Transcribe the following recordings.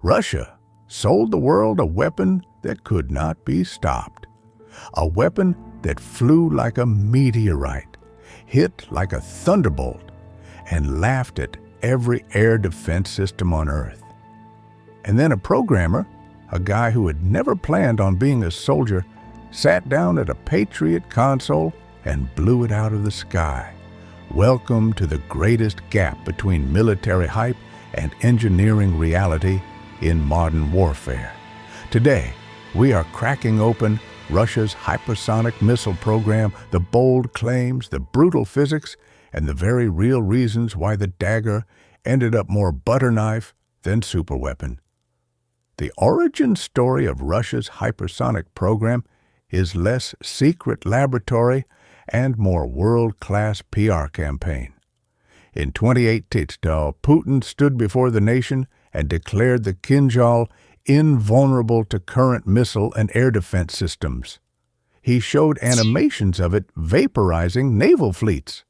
Russia sold the world a weapon that could not be stopped. A weapon that flew like a meteorite, hit like a thunderbolt, and laughed at every air defense system on Earth. And then a programmer, a guy who had never planned on being a soldier, sat down at a Patriot console and blew it out of the sky. Welcome to the greatest gap between military hype and engineering reality in modern warfare. Today, we are cracking open Russia's hypersonic missile program, the bold claims, the brutal physics, and the very real reasons why the dagger ended up more butter knife than superweapon. The origin story of Russia's hypersonic program is less secret laboratory and more world-class PR campaign. In 2018, Putin stood before the nation and declared the Kinzhal invulnerable to current missile and air defense systems. He showed animations of it vaporizing naval fleets.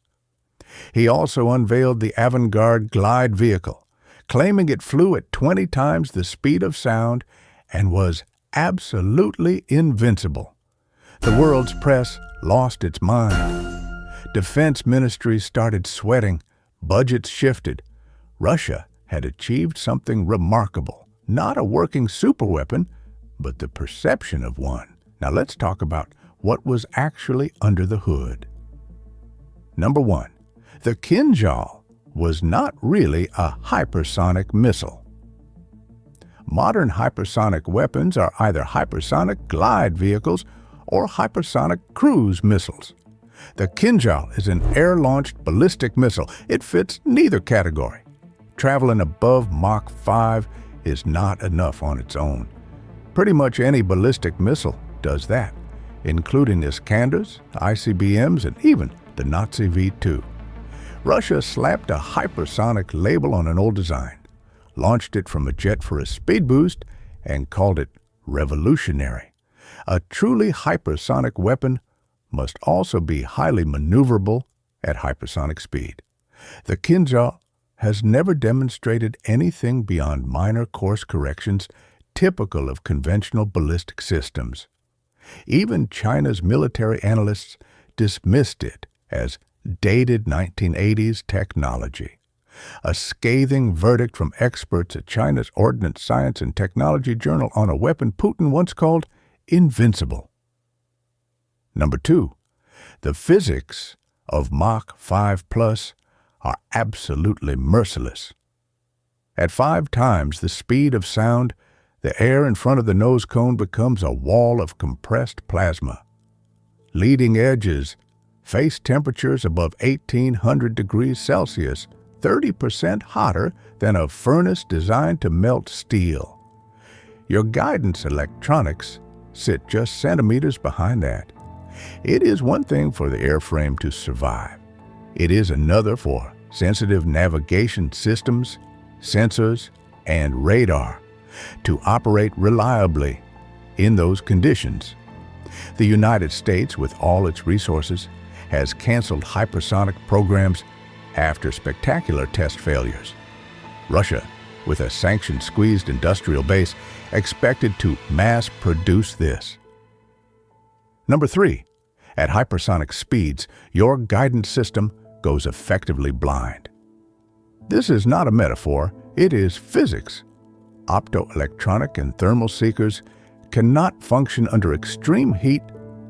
He also unveiled the avant-garde glide vehicle, claiming it flew at 20 times the speed of sound and was absolutely invincible. The world's press lost its mind. Defense ministries started sweating. Budgets shifted. Russia had achieved something remarkable. Not a working superweapon, but the perception of one. Now let's talk about what was actually under the hood. Number one, the Kinzhal was not really a hypersonic missile. Modern hypersonic weapons are either hypersonic glide vehicles or hypersonic cruise missiles. The Kinzhal is an air-launched ballistic missile. It fits neither category. Traveling above Mach 5 is not enough on its own. Pretty much any ballistic missile does that, including Iskanders, ICBMs, and even the Nazi V-2. Russia slapped a hypersonic label on an old design, launched it from a jet for a speed boost, and called it revolutionary. A truly hypersonic weapon must also be highly maneuverable at hypersonic speed. The Kinzhal has never demonstrated anything beyond minor course corrections typical of conventional ballistic systems. Even China's military analysts dismissed it as dated 1980s technology. A scathing verdict from experts at China's Ordnance Science and Technology Journal on a weapon Putin once called invincible. Number two, the physics of Mach 5 plus are absolutely merciless. At 5 times the speed of sound, the air in front of the nose cone becomes a wall of compressed plasma. Leading edges face temperatures above 1800 degrees Celsius, 30% hotter than a furnace designed to melt steel. Your guidance electronics sit just centimeters behind that. It is one thing for the airframe to survive. It is another for sensitive navigation systems, sensors, and radar to operate reliably in those conditions. The United States, with all its resources, has canceled hypersonic programs after spectacular test failures. Russia, with a sanction-squeezed industrial base, expected to mass-produce this. Number three, at hypersonic speeds, your guidance system goes effectively blind. This is not a metaphor, it is physics. Optoelectronic and thermal seekers cannot function under extreme heat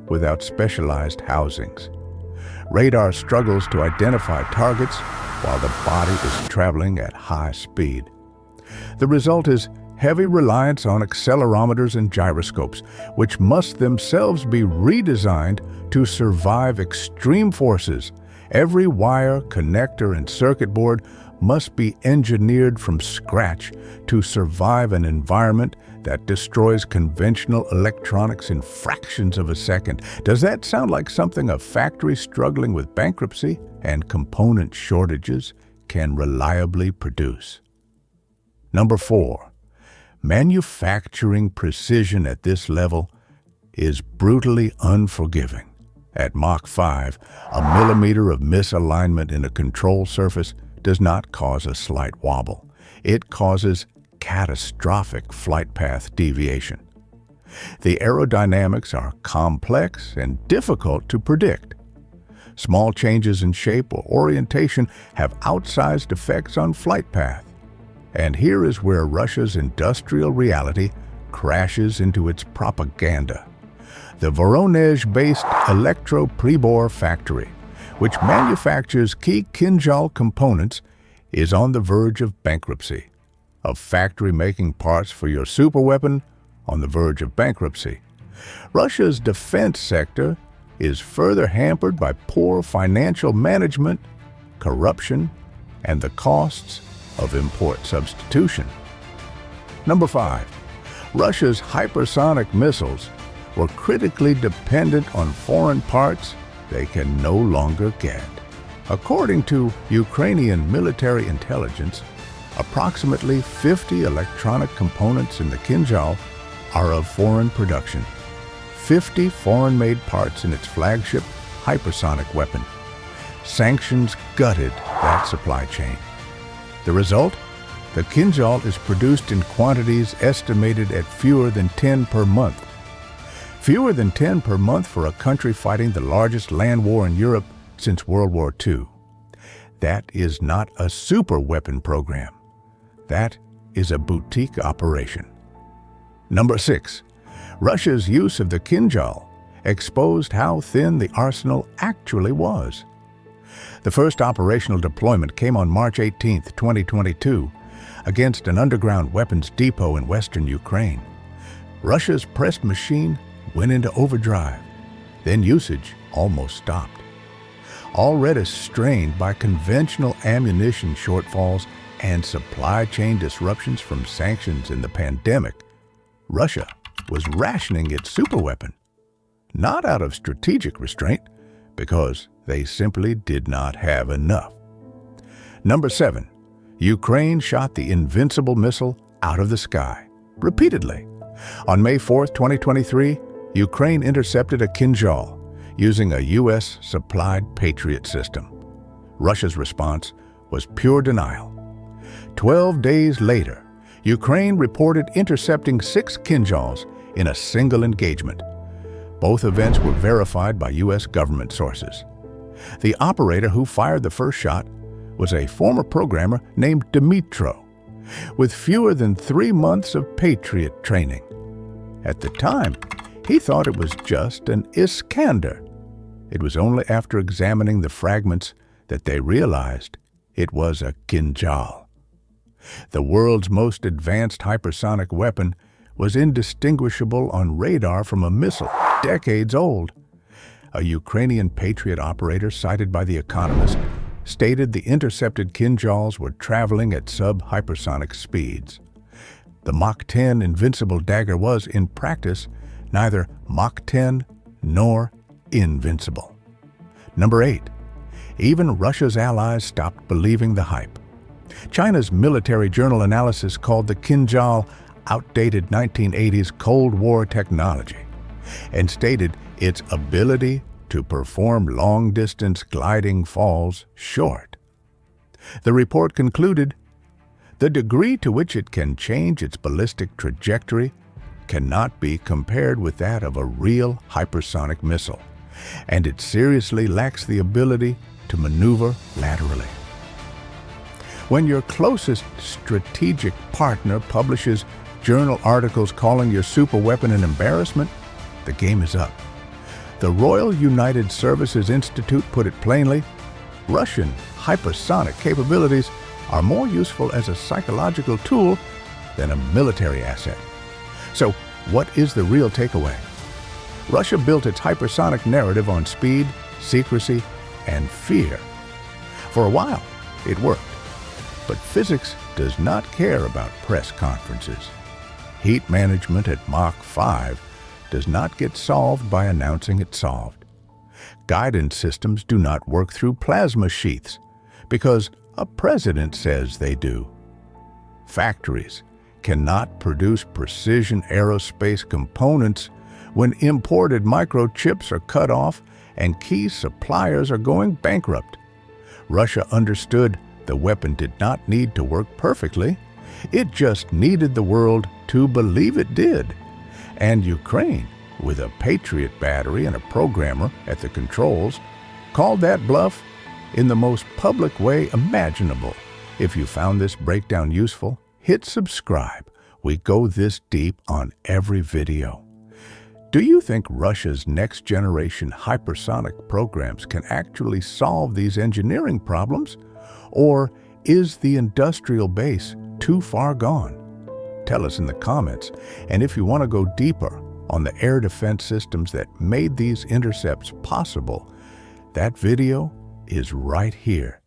without specialized housings. Radar struggles to identify targets while the body is traveling at high speed. The result is heavy reliance on accelerometers and gyroscopes, which must themselves be redesigned to survive extreme forces. Every wire, connector, and circuit board must be engineered from scratch to survive an environment that destroys conventional electronics in fractions of a second. Does that sound like something a factory struggling with bankruptcy and component shortages can reliably produce? Number four, manufacturing precision at this level is brutally unforgiving. At Mach 5, a millimeter of misalignment in a control surface does not cause a slight wobble. It causes catastrophic flight path deviation. The aerodynamics are complex and difficult to predict. Small changes in shape or orientation have outsized effects on flight path. And here is where Russia's industrial reality crashes into its propaganda. The Voronezh-based Electro-Pribor factory, which manufactures key Kinzhal components, is on the verge of bankruptcy. A factory making parts for your superweapon on the verge of bankruptcy. Russia's defense sector is further hampered by poor financial management, corruption, and the costs of import substitution. Number 5. Russia's hypersonic missiles were critically dependent on foreign parts they can no longer get. According to Ukrainian military intelligence, approximately 50 electronic components in the Kinzhal are of foreign production. 50 foreign-made parts in its flagship hypersonic weapon. Sanctions gutted that supply chain. The result? The Kinzhal is produced in quantities estimated at fewer than 10 per month. Fewer than 10 per month for a country fighting the largest land war in Europe since World War II. That is not a super weapon program. That is a boutique operation. Number 6. Russia's use of the Kinzhal exposed how thin the arsenal actually was. The first operational deployment came on March 18, 2022, against an underground weapons depot in western Ukraine. Russia's pressed machine went into overdrive. Then usage almost stopped. Already strained by conventional ammunition shortfalls and supply chain disruptions from sanctions in the pandemic, Russia was rationing its superweapon, not out of strategic restraint, because they simply did not have enough. Number 7. Ukraine shot the Invincible missile out of the sky, repeatedly. On May 4, 2023, Ukraine intercepted a Kinzhal using a U.S.-supplied Patriot system. Russia's response was pure denial. 12 days later, Ukraine reported intercepting 6 Kinzhals in a single engagement. Both events were verified by U.S. government sources. The operator who fired the first shot was a former programmer named Dmytro, with fewer than 3 months of Patriot training. At the time, he thought it was just an Iskander. It was only after examining the fragments that they realized it was a Kinzhal. The world's most advanced hypersonic weapon was indistinguishable on radar from a missile decades old. A Ukrainian Patriot operator cited by The Economist stated the intercepted Kinzhals were traveling at sub-hypersonic speeds. The Mach 10 Invincible dagger was, in practice, neither Mach 10 nor invincible. Number 8. Even Russia's allies stopped believing the hype. China's military journal analysis called the Kinzhal outdated 1980s Cold War technology and stated its ability to perform long-distance gliding falls short. The report concluded, the degree to which it can change its ballistic trajectory cannot be compared with that of a real hypersonic missile, and it seriously lacks the ability to maneuver laterally. When your closest strategic partner publishes journal articles calling your superweapon an embarrassment, the game is up. The Royal United Services Institute put it plainly, Russian hypersonic capabilities are more useful as a psychological tool than a military asset. So, what is the real takeaway? Russia built its hypersonic narrative on speed, secrecy, and fear. For a while, it worked. But physics does not care about press conferences. Heat management at Mach 5 does not get solved by announcing it's solved. Guidance systems do not work through plasma sheaths because a president says they do. Factories cannot produce precision aerospace components when imported microchips are cut off and key suppliers are going bankrupt. Russia understood the weapon did not need to work perfectly It just needed the world to believe it did. And Ukraine, with a Patriot battery and a programmer at the controls, called that bluff in the most public way imaginable. If you found this breakdown useful, hit subscribe. We go this deep on every video. Do you think Russia's next-generation hypersonic programs can actually solve these engineering problems? Or is the industrial base too far gone? Tell us in the comments. And if you want to go deeper on the air defense systems that made these intercepts possible, that video is right here.